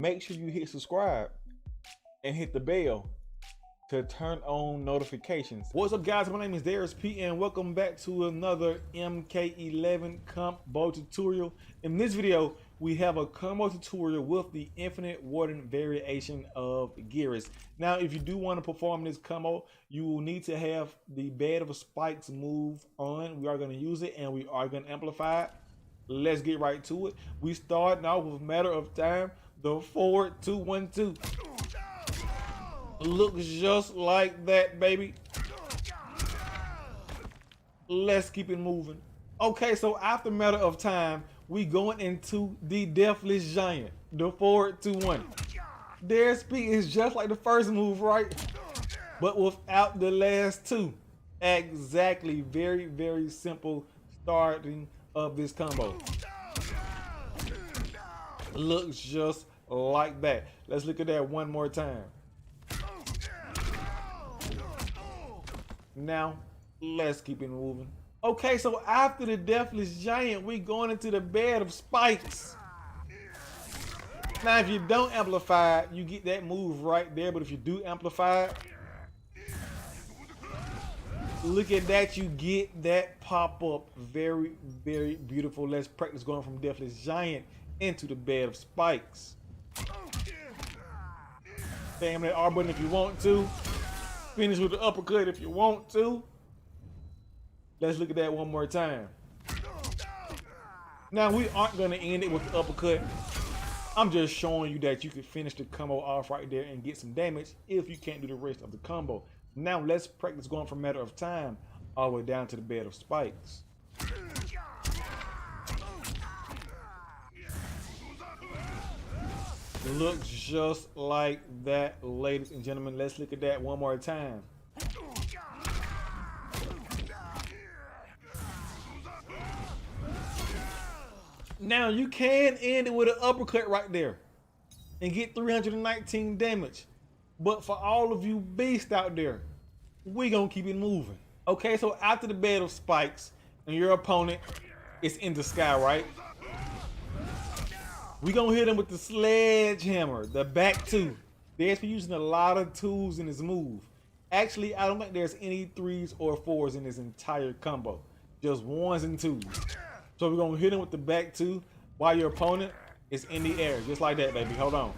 Make sure you hit subscribe and hit the bell to turn on notifications. What's up, guys? My name is Daryus P and welcome back to another MK11 combo tutorial. In this video, we have a combo tutorial with the infinite warden variation of Geras. Now, if you do want to perform this combo, you will need to have the bed of spikes move on. We are going to use it and we are going to amplify it. Let's get right to it. We start now with matter of time, the 4-2-1-2. Looks just like that, baby. Let's keep it moving. Okay, so after matter of time, we going into the Deathless Giant, the 4-2-1. Their speed is just like the first move, right? But without the last two. Exactly. Very, very simple starting of this combo. Looks just like that. Let's look at that one more time. Now, let's keep it moving. Okay, so after the Deathless Giant, we going into the bed of spikes. Now, if you don't amplify it, you get that move right there. But if you do amplify it, look at that, you get that pop up. Very, very beautiful. Let's practice going from Deathless Giant into the bed of spikes. Spam that R button if you want to. Finish with the uppercut if you want to. Let's look at that one more time. Now, we aren't going to end it with the uppercut. I'm just showing you that you can finish the combo off right there and get some damage if you can't do the rest of the combo. Now, let's practice going from matter of time all the way down to the bed of spikes. Looks just like that, ladies and gentlemen. Let's look at that one more time. Now, you can end it with an uppercut right there and get 319 damage. But for all of you beasts out there, we gonna keep it moving. Okay, so after the bed of spikes and your opponent is in the sky, right? We gonna hit him with the sledgehammer, the back two. They're using a lot of twos in this move. Actually, I don't think there's any 3s or 4s in this entire combo. Just 1s and 2s. So we're gonna hit him with the back two while your opponent is in the air. Just like that, baby. Hold on.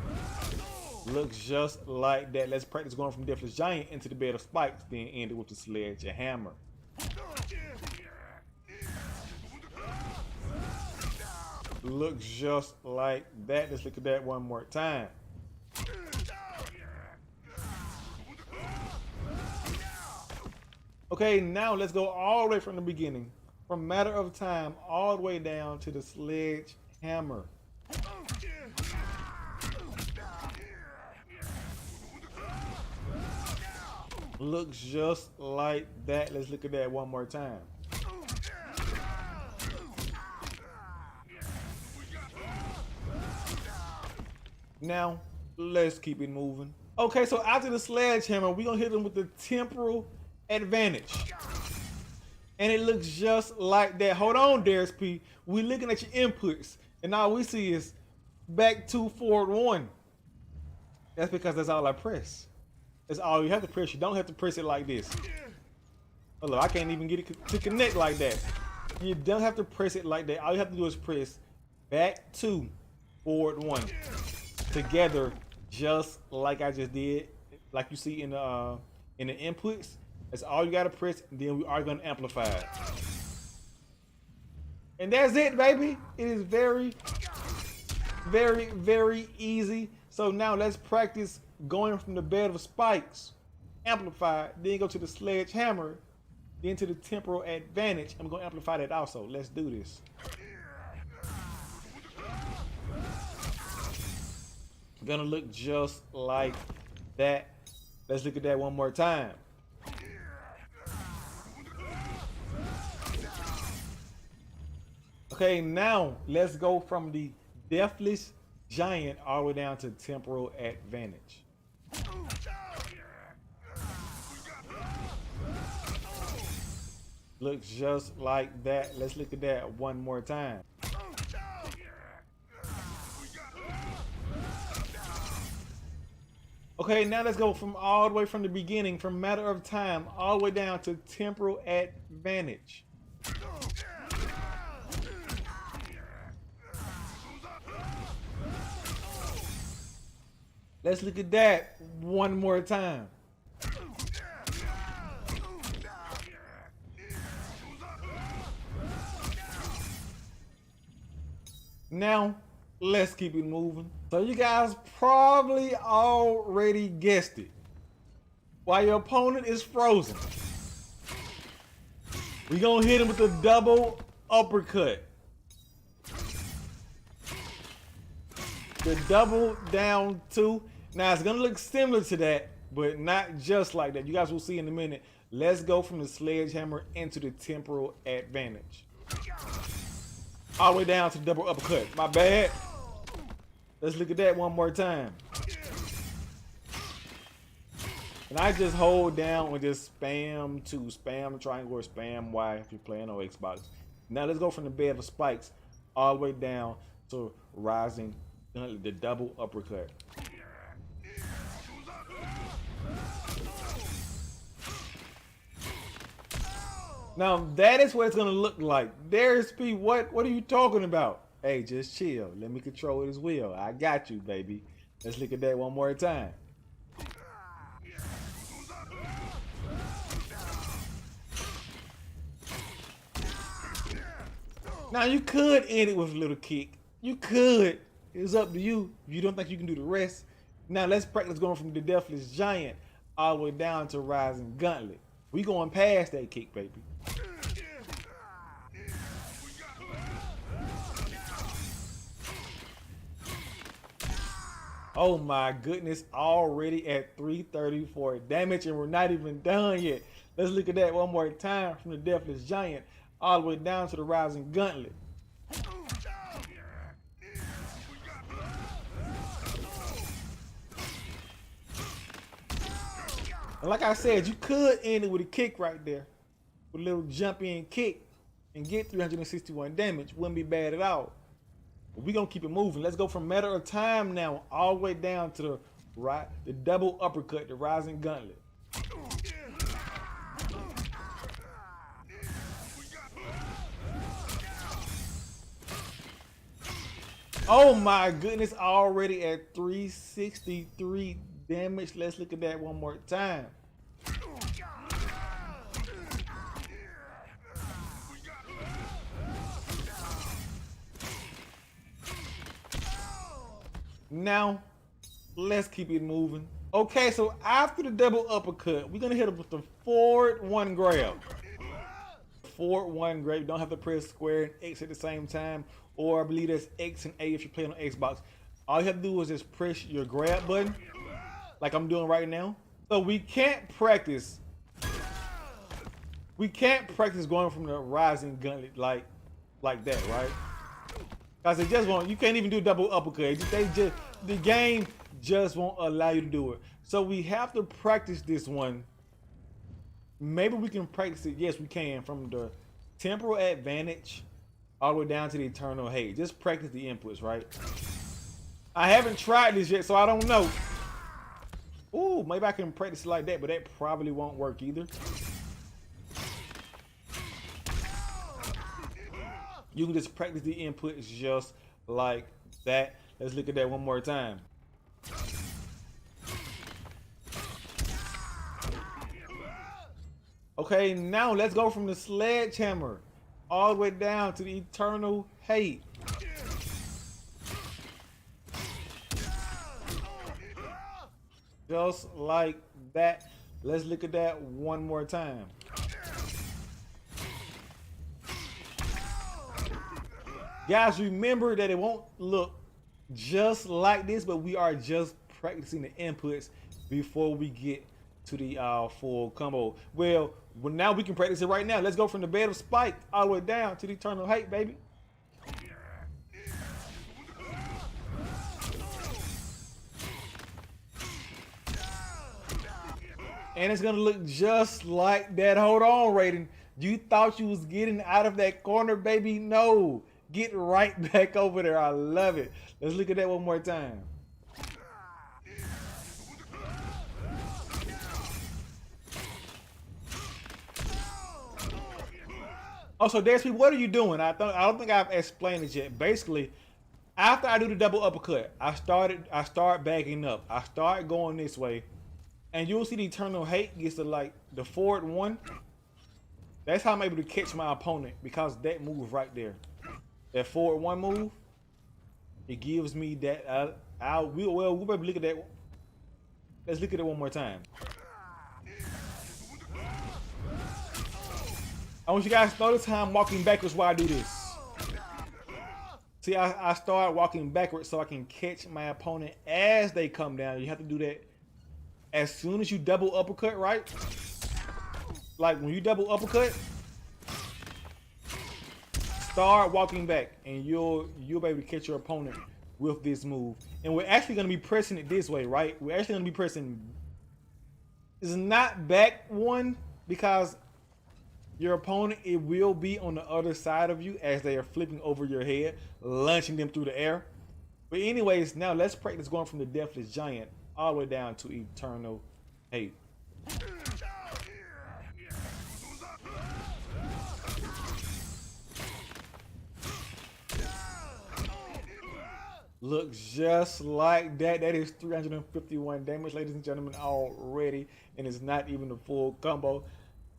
Looks just like that. Let's practice going from Deathless Giant into the bed of spikes, then end it with the sledgehammer. Looks just like that. Let's look at that one more time. Okay, now let's go all the way from the beginning. From matter of time all the way down to the sledgehammer. Looks just like that. Let's look at that one more time. Now, let's keep it moving. Okay, so after the sledgehammer, we're gonna hit them with the temporal advantage. And it looks just like that. Hold on, Daryus P. We're looking at your inputs, and all we see is back 2, forward 1. That's because that's all I press. That's all you have to press. You don't have to press it like this. Oh, look, I can't even get it to connect like that. You don't have to press it like that. All you have to do is press back 2, forward 1. Together, just like I just did, like you see in the inputs. That's all you gotta press, and then we are gonna amplify it. And that's it, baby. It is very, very, very easy. So now let's practice going from the bed of spikes, amplify, then go to the sledgehammer, then to the temporal advantage. I'm gonna amplify that also. Let's do this. Gonna look just like that. Let's look at that one more time. Okay, now let's go from the Deathless Giant all the way down to temporal advantage. Looks just like that. Let's look at that one more time. Okay, now let's go from all the way from the beginning, from matter of time, all the way down to temporal advantage. Let's look at that one more time. Now, let's keep it moving. So you guys probably already guessed it. While your opponent is frozen, we're gonna hit him with a double uppercut. The double down two. Now it's gonna look similar to that, but not just like that. You guys will see in a minute. Let's go from the sledgehammer into the temporal advantage. All the way down to the double uppercut. My bad. Let's look at that one more time. And I just hold down and just spam to spam triangle or spam Y if you're playing on Xbox. Now let's go from the bed of spikes all the way down to rising the double uppercut. Now that is what it's gonna look like. There's P. What are you talking about? Hey, just chill. Let me control this wheel. I got you, baby. Let's look at that one more time. Now you could end it with a little kick. You could. It's up to you. If you don't think you can do the rest. Now let's practice going from the Deathless Giant all the way down to Rising Gauntlet. We going past that kick, baby. Oh my goodness, already at 334 damage and we're not even done yet. Let's look at that one more time from the Deathless Giant all the way down to the Rising Gauntlet. And like I said, you could end it with a kick right there. With a little jump in kick and get 361 damage. Wouldn't be bad at all. But we're gonna keep it moving. Let's go from matter of time now all the way down to the double uppercut, the Rising Gauntlet. Oh my goodness, already at 363 damage. Let's look at that one more time. Now, let's keep it moving. Okay, so after the double uppercut, we're gonna hit him with the forward one grab. Forward one grab. You don't have to press square and X at the same time, or I believe that's X and A if you're playing on Xbox. All you have to do is just press your grab button, like I'm doing right now. So we can't practice. We can't practice going from the Rising Gauntlet like that, right? Cause it just won't. You can't even do double uppercut. The game just won't allow you to do it. So we have to practice this one. Maybe we can practice it. Yes, we can. From the temporal advantage all the way down to the eternal hate. Just practice the inputs, right? I haven't tried this yet, so I don't know. Ooh, maybe I can practice it like that, but that probably won't work either. You can just practice the inputs just like that. Let's look at that one more time. Okay, now let's go from the sledgehammer all the way down to the eternal hate. Just like that. Let's look at that one more time. Guys, remember that it won't look just like this, but we are just practicing the inputs before we get to the full combo. Well, now we can practice it right now. Let's go from the bed of spike all the way down to the eternal hate, baby. And it's gonna look just like that. Hold on, Raiden. You thought you was getting out of that corner, baby? No. Get right back over there. I love it. Let's look at that one more time. Oh, so Daryus, what are you doing? I don't think I've explained it yet. Basically, after I do the double uppercut, I start backing up. I start going this way, and you'll see the Eternal Hate gets to like the forward one. That's how I'm able to catch my opponent, because that move right there, that forward one move, it gives me that. We'll maybe look at that. Let's look at it one more time. I want you guys to notice how I'm walking backwards while I do this. See, I start walking backwards so I can catch my opponent as they come down. You have to do that as soon as you double uppercut, right? Like when you double uppercut, start walking back, and you'll be able to catch your opponent with this move. And we're actually going to be pressing it this way, right? We're actually going to be pressing. It's not back one, because your opponent, it will be on the other side of you as they are flipping over your head, launching them through the air. But anyways, now let's practice going from the Deathless Giant all the way down to Eternal Hate. Looks just like that. That is 351 damage, ladies and gentlemen, already, and it's not even a full combo.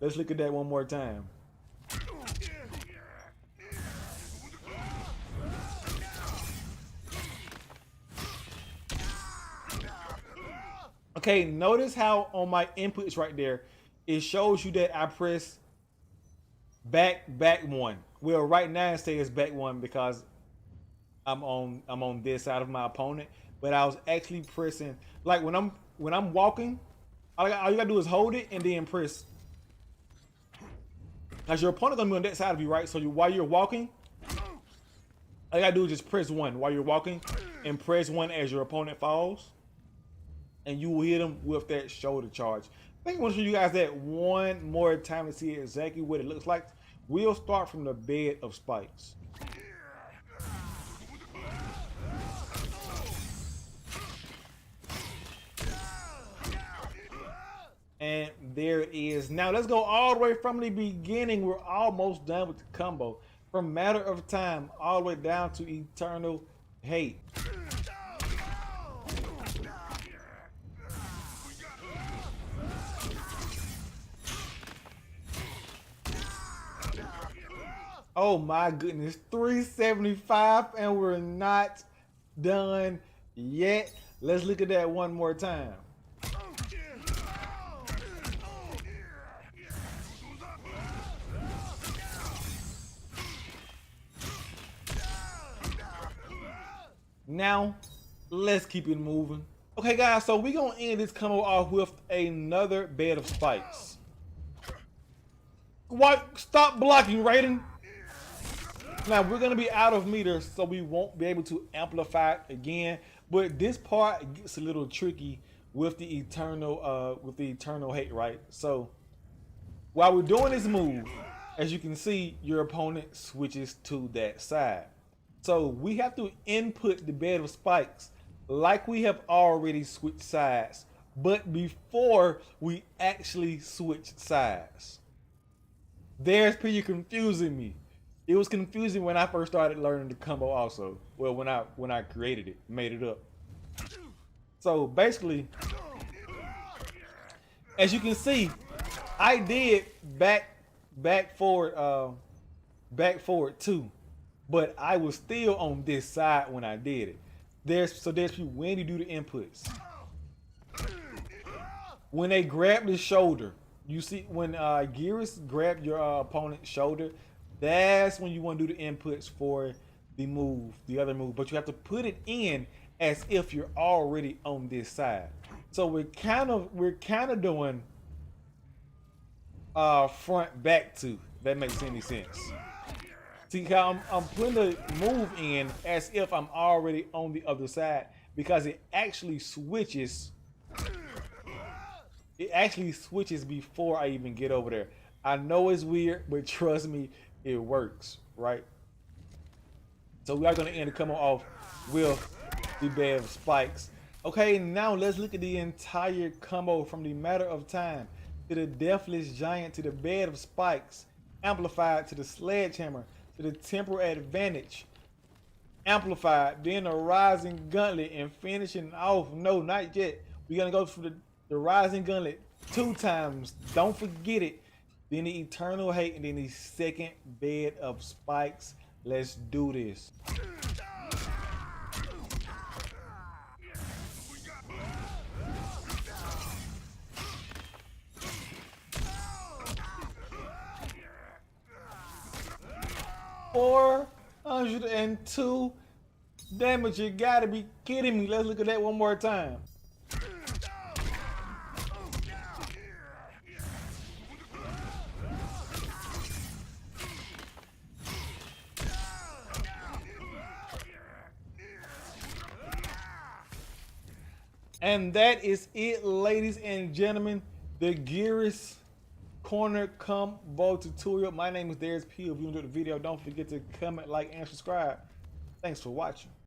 Let's look at that one more time. Okay, notice how on my inputs right there, it shows you that I press back one. Well, right now it says back one because I'm on this side of my opponent, but I was actually pressing, like when I'm walking, all you gotta do is hold it and then press. Cause your opponent gonna be on that side of you, right? So while you're walking, all you gotta do is just press one while you're walking, and press one as your opponent falls, and you will hit them with that shoulder charge. I think I want to show you guys that one more time to see exactly what it looks like. We'll start from the bed of spikes. And there it is. Now let's go all the way from the beginning. We're almost done with the combo. From Matter of Time all the way down to Eternal Hate. Oh my goodness, 375, and we're not done yet. Let's look at that one more time. Now, let's keep it moving. Okay guys, so we're gonna end this combo off with another bed of spikes. What? Stop blocking, Raiden. Now we're gonna be out of meters, so we won't be able to amplify it again. But this part gets a little tricky with the eternal hate, right? So while we're doing this move, as you can see, your opponent switches to that side. So we have to input the bed of spikes like we have already switched sides, but before we actually switch sides. There's pretty confusing me. It was confusing when I first started learning the combo also. Well, when I created it, made it up. So basically, as you can see, I did back forward too, but I was still on this side when I did it. There's when you do the inputs. When they grab the shoulder, you see when Geras grab your opponent's shoulder, that's when you want to do the inputs for the move, the other move. But you have to put it in as if you're already on this side. So we're kind of doing front back two. If that makes any sense. See how I'm putting the move in as if I'm already on the other side, because it actually switches. It actually switches before I even get over there. I know it's weird, but trust me, it works, right? So we are going to end the combo off with the bed of spikes. Okay, now let's look at the entire combo from the Matter of Time to the Deathless Giant to the bed of spikes amplified to the sledgehammer, to the temporal advantage, amplified, then a rising gauntlet, and finishing off. No, not yet. We're gonna go for the rising gauntlet 2 times. Don't forget it. Then the eternal hate, and then the second bed of spikes. Let's do this. $402 damage. You gotta be kidding me. Let's look at that one more time. And that is it, ladies and gentlemen. The Geras corner combo tutorial. My name is Daryus. If you enjoyed the video, don't forget to comment, like, and subscribe. Thanks for watching.